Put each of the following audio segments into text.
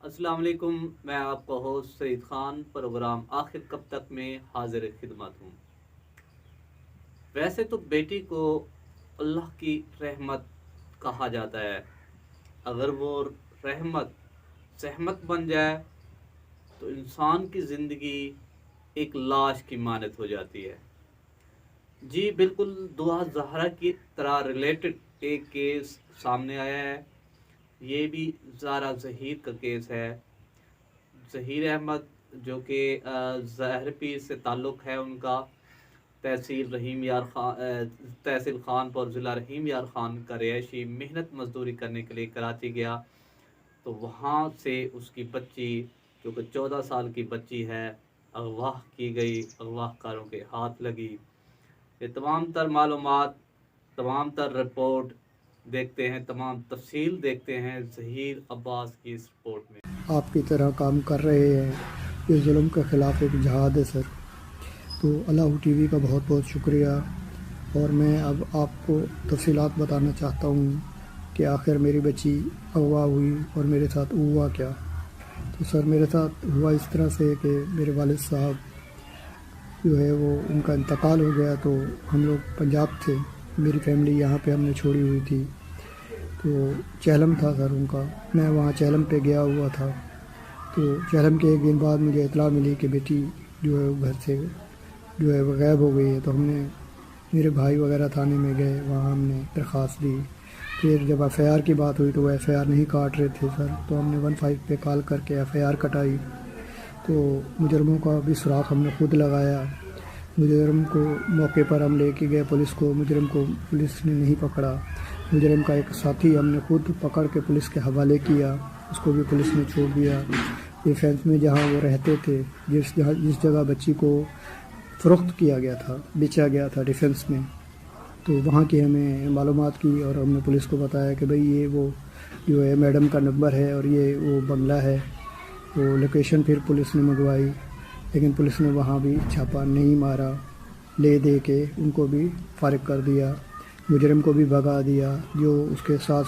السلام علیکم، میں آپ کا ہوسٹ سعید خان پروگرام آخر کب تک میں حاضر خدمت ہوں۔ ویسے تو بیٹی کو اللہ کی رحمت کہا جاتا ہے۔ اگر وہ رحمت زحمت بن جائے تو انسان کی زندگی ایک لاش کی مانند ہو جاتی ہے۔ جی بالکل، دعا زہرا کی طرح ریلیٹڈ ایک کیس سامنے آیا ہے۔ یہ بھی زارا ظہیر کا کیس ہے۔ ظہیر احمد جو کہ ظاہر پیر سے تعلق ہے ان کا، تحصیل خان پور ضلع رحیم یار خان کا رہائشی، محنت مزدوری کرنے کے لیے کراچی گیا تو وہاں سے اس کی بچی جو کہ 14 سال کی بچی ہے اغوا کی گئی، اغوا کاروں کے ہاتھ لگی۔ یہ تمام تر معلومات، تمام تر رپورٹ دیکھتے ہیں، تمام تفصیل دیکھتے ہیں ظہیر عباس کی اس رپورٹ میں۔ آپ کی طرح کام کر رہے ہیں، اس ظلم کے خلاف ایک جہاد ہے سر۔ تو اللہ ٹی وی کا بہت بہت شکریہ، اور میں اب آپ کو تفصیلات بتانا چاہتا ہوں کہ آخر میری بچی اغوا ہوئی اور میرے ساتھ ہوا کیا۔ تو سر میرے ساتھ ہوا اس طرح سے کہ میرے والد صاحب جو ہے وہ ان کا انتقال ہو گیا، تو ہم لوگ پنجاب تھے، میری فیملی یہاں پہ ہم نے چھوڑی ہوئی تھی، تو چہلم تھا سر ان کا، میں وہاں چہلم پہ گیا ہوا تھا۔ تو چہلم کے ایک دن بعد مجھے اطلاع ملی کہ بیٹی جو ہے وہ گھر سے جو ہے وہ غائب ہو گئی ہے۔ تو ہم نے میرے بھائی وغیرہ تھانے میں گئے، وہاں ہم نے درخواست دی۔ پھر جب ایف آئی آر کی بات ہوئی تو وہ ایف آئی آر نہیں کاٹ رہے تھے سر، تو ہم نے 15 پہ کال کر کے ایف آئی آر کٹائی۔ تو مجرموں کا بھی سراغ ہم نے خود لگایا۔ مجرم کو موقع پر ہم لے کے گئے پولیس کو، مجرم کو پولیس نے نہیں پکڑا۔ مجرم کا ایک ساتھی ہم نے خود پکڑ کے پولیس کے حوالے کیا، اس کو بھی پولیس نے چھوڑ دیا۔ ڈیفینس میں جہاں وہ رہتے تھے، جس جگہ بچی کو فروخت کیا گیا تھا، بیچا گیا تھا ڈیفینس میں، تو وہاں کی ہمیں معلومات کی اور ہم نے پولیس کو بتایا کہ بھئی یہ وہ جو ہے میڈم کا نمبر ہے اور یہ وہ بنگلہ ہے۔ وہ لوکیشن پھر پولیس نے منگوائی، لیکن پولیس نے وہاں بھی چھاپا نہیں مارا، لے دے کے ان کو بھی فارغ کر دیا، مجرم کو بھی بھگا دیا، جو اس کے ساتھ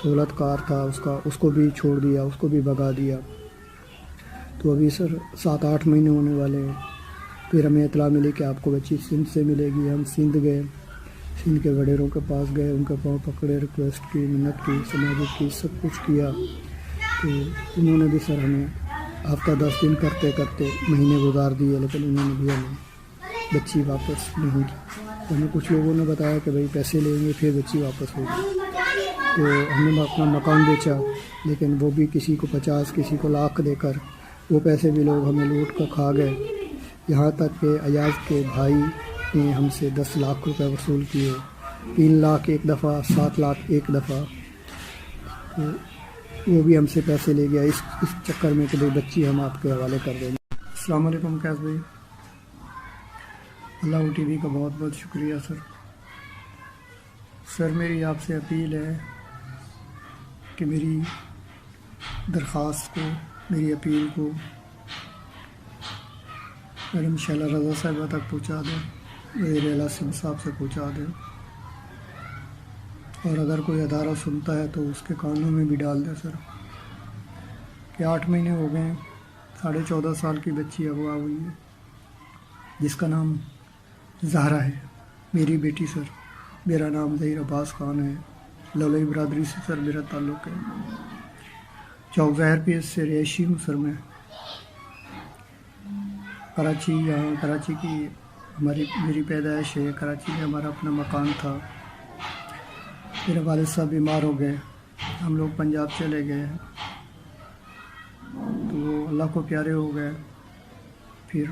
سہولت کار تھا اس کو بھی چھوڑ دیا، اس کو بھی بھگا دیا۔ تو ابھی سر 7-8 مہینے ہونے والے ہیں۔ پھر ہمیں اطلاع ملی کہ آپ کو بچی سندھ سے ملے گی۔ ہم سندھ گئے، سندھ کے وڈیروں کے پاس گئے، ان کے پاؤں پکڑے، ریکویسٹ کی، منت کی، سماجت کی، سب کچھ کیا۔ تو انہوں نے بھی سر ہمیں ہفتہ 10 دن کرتے کرتے مہینے گزار دیے، لیکن انہوں نے بھی ہمیں بچی واپس نہیں کی۔ ہمیں کچھ لوگوں نے بتایا کہ بھئی پیسے لیں گے پھر بچی واپس ہوگی۔ تو ہم نے اپنا مکان بیچا، لیکن وہ بھی کسی کو 50 کسی کو لاکھ دے کر وہ پیسے بھی لوگ ہمیں لوٹ کر کھا گئے۔ یہاں تک کہ ایاز کے بھائی نے ہم سے 10 لاکھ روپے وصول کیے، 3 لاکھ ایک دفعہ، 7 لاکھ ایک دفعہ۔ تو وہ بھی ہم سے پیسے لے گیا اس چکر میں کہ بھئی بچی ہم آپ کے حوالے کر دیں گے۔ السلام علیکم قیس بھائی، اللہ ٹی وی کا بہت بہت شکریہ سر۔ سر میری آپ سے اپیل ہے کہ میری درخواست کو، میری اپیل کو میڈم شیلا رضا صاحبہ تک پہنچا دیں، وزیر اعلیٰ سندھ صاحب سے پہنچا دیں، اور اگر کوئی ادارہ سنتا ہے تو اس کے کانوں میں بھی ڈال دیں سر، کہ 8 مہینے ہو گئے ہیں، 14.5 سال کی بچی اغوا ہوئی ہے، جس کا نام زہرا ہے، میری بیٹی سر۔ میرا نام ظہیر عباس خان ہے، لولئی برادری سے سر میرا تعلق ہے، چوک ظاہر پیر سے رہائشی ہوں سر میں، کراچی۔ یہاں کراچی کی میری پیدائش ہے، کراچی میں ہمارا اپنا مکان تھا۔ میرے والد صاحب بیمار ہو گئے، ہم لوگ پنجاب چلے گئے، تو وہ اللہ کو پیارے ہو گئے۔ پھر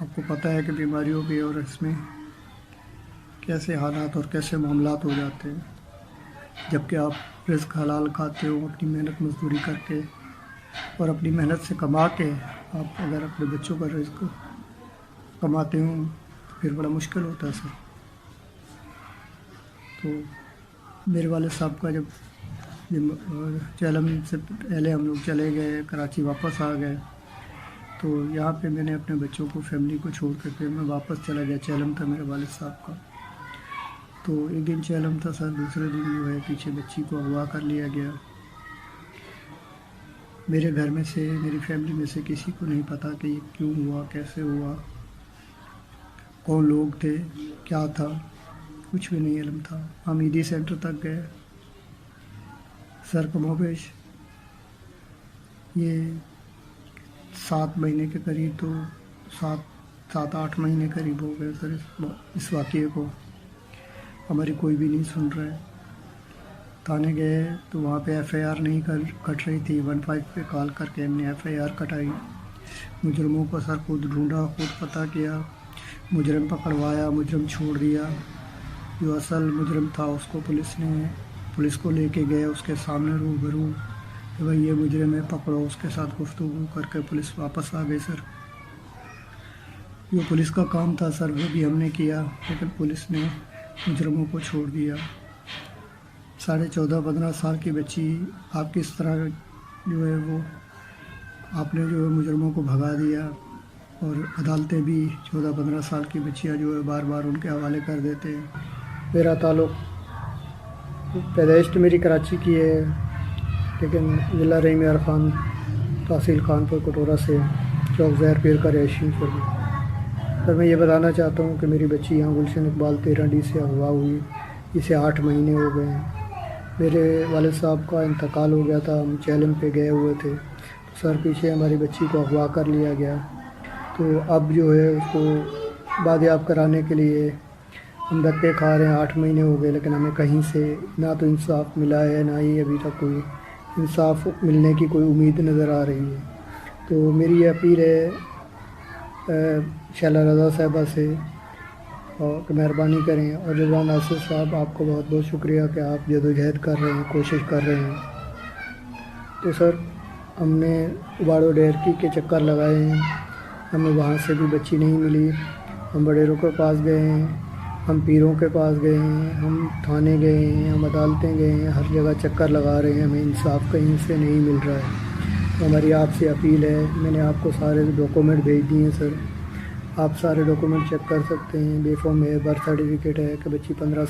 آپ کو پتہ ہے کہ بیماریوں بھی اور اس میں کیسے حالات اور کیسے معاملات ہو جاتے ہیں، جب کہ آپ رزق حلال کھاتے ہو اپنی محنت مزدوری کر کے، اور اپنی محنت سے کما کے آپ اگر اپنے بچوں کا رزق کماتے ہوں تو پھر بڑا مشکل ہوتا ہے سر۔ تو میرے والد صاحب کا جب چہلم سے پہلے ہم لوگ چلے گئے، کراچی واپس آ گئے، تو یہاں پہ میں نے اپنے بچوں کو، فیملی کو چھوڑ کر کے میں واپس چلا گیا۔ چہلم تھا میرے والد صاحب کا، تو ایک دن چہلم تھا سر، دوسرے دن جو ہے پیچھے بچی کو اغوا کر لیا گیا۔ میرے گھر میں سے، میری فیملی میں سے کسی کو نہیں پتہ کہ یہ کیوں ہوا، کیسے ہوا، کون لوگ تھے، کیا تھا، کچھ بھی نہیں علم تھا۔ ہم ایڈی سینٹر تک گئے سر، کم و بیش یہ 7 مہینے کے قریب، تو 7-8 مہینے قریب ہو گئے سر اس واقعے کو، ہماری کوئی بھی نہیں سن رہے۔ تھانے گئے تو وہاں پہ ایف آئی آر نہیں کٹ رہی تھی، 15 پہ کال کر کے ہم نے ایف آئی آر کٹائی۔ مجرموں کو سر خود ڈھونڈا، خود پتہ کیا، مجرم پکڑوایا، مجرم چھوڑ دیا۔ جو اصل مجرم تھا اس کو پولیس کو لے کے گئے، اس کے سامنے روبرو کہ بھائی یہ مجرم ہے، پکڑو۔ اس کے ساتھ گفتگو کر کے پولیس واپس آ گئی سر۔ جو پولیس کا کام تھا سر وہ بھی ہم نے کیا، لیکن پولیس نے مجرموں کو چھوڑ دیا۔ 14.5-15 سال کی بچی آپ کس طرح جو ہے وہ آپ نے جو ہے مجرموں کو بھگا دیا، اور عدالتیں بھی 14-15 سال کی بچیاں جو ہے بار بار ان کے حوالے کر دیتے ہیں۔ میرا تعلق پیدائش تو میری کراچی کی ہے، لیکن ضلع رحیم یار خان، تحصیل خانپور کٹورہ سے، چوک زہر پیر کا رہائشی ہوں۔ سر میں یہ بتانا چاہتا ہوں کہ میری بچی یہاں گلشن اقبال 13D سے اغوا ہوئی، اسے 8 مہینے ہو گئے ہیں۔ میرے والد صاحب کا انتقال ہو گیا تھا، ہم چیلم پہ گئے ہوئے تھے، تو سر پیچھے ہماری بچی کو اغوا کر لیا گیا۔ تو اب جو ہے اس کو بازیاب کرانے کے لیے ہم دھکے کھا رہے ہیں، 8 مہینے ہو گئے، لیکن ہمیں کہیں سے نہ تو انصاف ملا ہے، نہ ہی ابھی تک کوئی انصاف ملنے کی کوئی امید نظر آ رہی ہے۔ تو میری یہ اپیل ہے شیلا رضا صاحبہ سے، اور کہ مہربانی کریں، اور رضوان ناصر صاحب آپ کو بہت بہت شکریہ کہ آپ جدوجہد کر رہے ہیں، کوشش کر رہے ہیں۔ تو سر ہم نے اباڑو ڈیرکی کے چکر لگائے ہیں، ہمیں وہاں سے بھی بچی نہیں ملی۔ ہم بڈیروں کے پاس گئے ہیں، ہم پیروں کے پاس گئے ہیں، ہم تھانے گئے ہیں، ہم عدالتیں گئے ہیں، ہر جگہ چکر لگا رہے ہیں، ہمیں انصاف کہیں سے نہیں مل رہا ہے۔ تو ہماری آپ سے اپیل ہے، میں نے آپ کو سارے ڈاکومنٹ بھیج دیے ہیں سر، آپ سارے ڈاکومنٹ چیک کر سکتے ہیں۔ بے فارم ہے، برتھ سرٹیفکیٹ ہے کہ بچی 15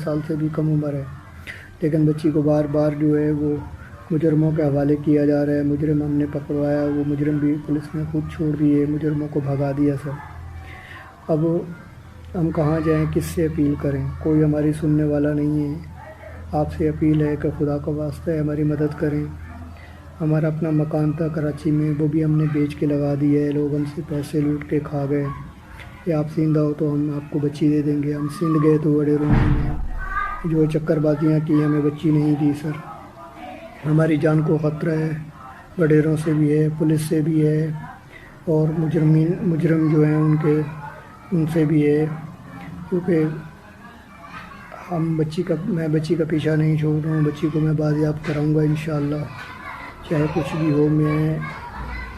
سال سے بھی کم عمر ہے، لیکن بچی کو بار بار جو ہے وہ مجرموں کے حوالے کیا جا رہا ہے۔ مجرم ہم نے پکڑوایا، وہ مجرم بھی پولیس نے خود چھوڑ دیے، مجرموں کو بھگا دیا سر۔ اب ہم کہاں جائیں، کس سے اپیل کریں، کوئی ہماری سننے والا نہیں ہے۔ آپ سے اپیل ہے کہ خدا کا واسطہ ہے ہماری مدد کریں۔ ہمارا اپنا مکان تھا کراچی میں، وہ بھی ہم نے بیچ کے لگا دیا ہے، لوگ ہم سے پیسے لوٹ کے کھا گئے کہ آپ زندہ ہو تو ہم آپ کو بچی دے دیں گے۔ ہم سندھ گئے تو بڑے رونے میں جو چکر بازیاں کی، ہمیں بچی نہیں دی سر۔ ہماری جان کو خطرہ ہے، بڈیروں سے بھی ہے، پولیس سے بھی ہے، اور مجرم جو ہیں ان سے بھی ہے، کیونکہ میں بچی کا پیچھا نہیں چھوڑ رہا ہوں، بچی کو میں بازیاب کراؤں گا انشاءاللہ، چاہے کچھ بھی ہو۔ میں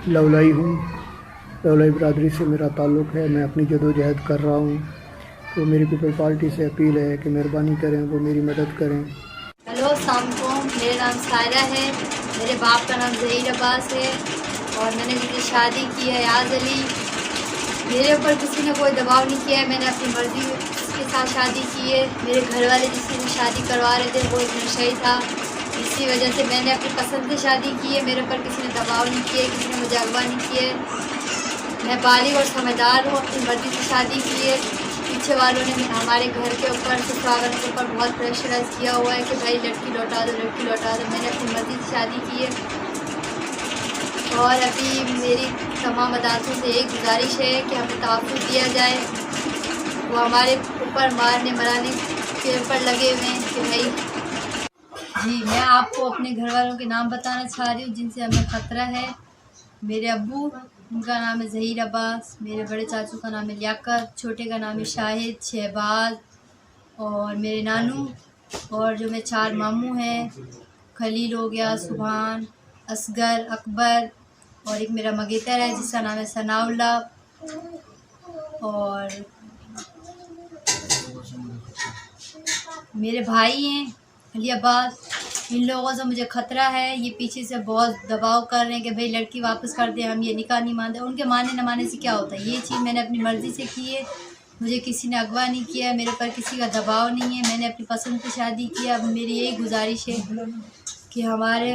لولائی ہوں، لولائی برادری سے میرا تعلق ہے، میں اپنی جدوجہد کر رہا ہوں۔ تو میری پیپل پارٹی سے اپیل ہے کہ مہربانی کریں، وہ میری مدد کریں۔ ہیلو، السلام علیکم، میرا نام سائرہ ہے، میرے باپ کا نام ظہیر عباس ہے، اور میں نے جن کی شادی کی ہے ایاز علی۔ میرے اوپر کسی نے کوئی دباؤ نہیں کیا ہے، میں نے اپنی مرضی کے ساتھ شادی کی ہے۔ میرے گھر والے جس سے شادی کروا رہے تھے وہ ایک نشئی تھا، اسی وجہ سے میں نے اپنی پسند سے شادی کی ہے، میرے اوپر کسی نے دباؤ نہیں کیا ہے، کسی نے مجھے اغوا نہیں کیا ہے۔ میں بالغ اور سمجھدار ہوں، اپنی مرضی سے شادی کی ہے۔ پیچھے والوں نے ہمارے گھر کے اوپر، سسرال کے اوپر بہت پریشرائز کیا ہوا ہے کہ بھائی لڑکی لوٹا دو، لڑکی لوٹا دو۔ میں نے اپنی مرضی سے شادی کی ہے، اور ابھی میری تمام عدالتوں سے ایک گزارش ہے کہ ہمیں تحفظ دیا جائے۔ وہ ہمارے اوپر مارنے مرانے کے اوپر لگے ہوئے ہیں کہ بھائی جی۔ میں آپ کو اپنے گھر والوں کے نام بتانا چاہ رہی ہوں جن سے ہمیں خطرہ ہے۔ میرے ابو، ان کا نام ہے ظہیر عباس، میرے بڑے چاچو کا نام ہے لیاقت، چھوٹے کا نام ہے شاہد، شہباز، اور میرے نانو، اور جو میں 4 ماموں ہیں، خلیل ہو گیا، سبحان، اصغر، اکبر، اور ایک میرا مگیتر ہے جس کا نام ہے ثناء اللہ، اور میرے بھائی ہیں علی عباس۔ ان لوگوں سے مجھے خطرہ ہے، یہ پیچھے سے بہت دباؤ کر رہے ہیں کہ بھئی لڑکی واپس کر دیں، ہم یہ نکاح نہیں مانتے۔ ان کے ماننے نہ ماننے سے کیا ہوتا ہے، یہ چیز میں نے اپنی مرضی سے کی ہے، مجھے کسی نے اغوا نہیں کیا ہے، میرے پر کسی کا دباؤ نہیں ہے، میں نے اپنی پسند سے شادی کیا۔ اب میری یہی گزارش ہے کہ ہمارے